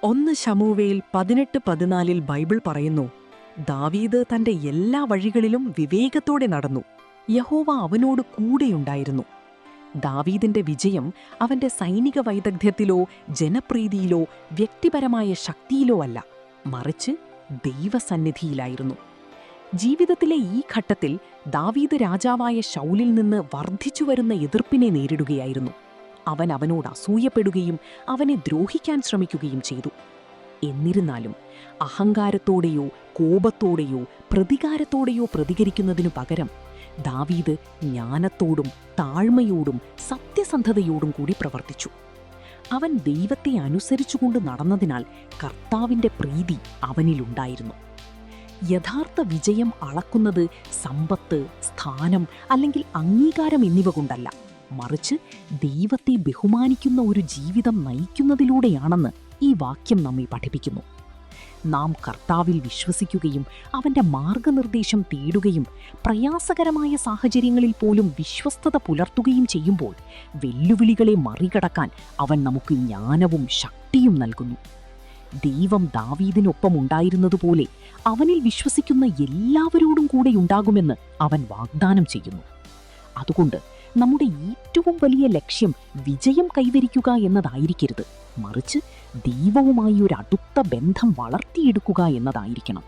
1 ശമൂവേൽ 18:14 Bible പറയുന്നു, ദാവീദ് തന്റെ എല്ലാ വഴികളിലും വിവേകത്തോടെ നടന്നു, യഹോവ അവനോട് കൂടെയുണ്ടായിരുന്നു. ദാവീദിന്റെ വിജയം അവന്റെ സൈനിക വൈദഗ്ധ്യത്തിലോ ജനപ്രീതിയിലോ വ്യക്തിപരമായ ശക്തിയിലോ അല്ല, മറിച്ച് ദൈവസന്നിധിയിലായിരുന്നു. ജീവിതത്തിലെ ഈ ഘട്ടത്തിൽ ദാവീദ് രാജാവായ ശൗലിൽ നിന്ന് വർദ്ധിച്ചുവരുന്ന എതിർപ്പിനെ നേരിടുകയായിരുന്നു. അവൻ അവനോട് അസൂയപ്പെടുകയും അവനെ ദ്രോഹിക്കാൻ ശ്രമിക്കുകയും ചെയ്തു. എന്നിരുന്നാലും അഹങ്കാരത്തോടെയോ കോപത്തോടെയോ പ്രതികാരത്തോടെയോ പ്രതികരിക്കുന്നതിനു പകരം ദാവീദ് ജ്ഞാനത്തോടും താഴ്മയോടും സത്യസന്ധതയോടും കൂടി പ്രവർത്തിച്ചു. അവൻ ദൈവത്തെ അനുസരിച്ചുകൊണ്ട് നടന്നതിനാൽ കർത്താവിന്റെ പ്രീതി അവനിലുണ്ടായിരുന്നു. യഥാർത്ഥ വിജയം അളക്കുന്നത് സമ്പത്ത്, സ്ഥാനം അല്ലെങ്കിൽ അംഗീകാരം എന്നിവ കൊണ്ടല്ല, മറിച്ച് ദൈവത്തെ ബഹുമാനിക്കുന്ന ഒരു ജീവിതം നയിക്കുന്നതിലൂടെയാണെന്ന് ഈ വാക്യം നമ്മെ പഠിപ്പിക്കുന്നു. നാം കർത്താവിൽ വിശ്വസിക്കുകയും അവന്റെ മാർഗനിർദ്ദേശം തേടുകയും പ്രയാസകരമായ സാഹചര്യങ്ങളിൽ പോലും വിശ്വസ്തത പുലർത്തുകയും ചെയ്യുമ്പോൾ വെല്ലുവിളികളെ മറികടക്കാൻ അവൻ നമുക്ക് ജ്ഞാനവും ശക്തിയും നൽകുന്നു. ദൈവം ദാവീദിനൊപ്പം ഉണ്ടായിരുന്നതുപോലെ അവനിൽ വിശ്വസിക്കുന്ന എല്ലാവരോടും കൂടെയുണ്ടാകുമെന്ന് അവൻ വാഗ്ദാനം ചെയ്യുന്നു. അതുകൊണ്ട് നമ്മുടെ ഏറ്റവും വലിയ ലക്ഷ്യം വിജയം കൈവരിക്കുക എന്നതായിരിക്കരുത്, മറിച്ച് ദൈവവുമായി ഒരു അടുത്ത ബന്ധം വളർത്തിയെടുക്കുക എന്നതായിരിക്കണം.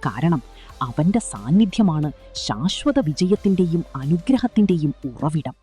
കാരണം അവന്റെ സാന്നിധ്യമാണ് ശാശ്വത വിജയത്തിൻ്റെയും അനുഗ്രഹത്തിൻ്റെയും ഉറവിടം.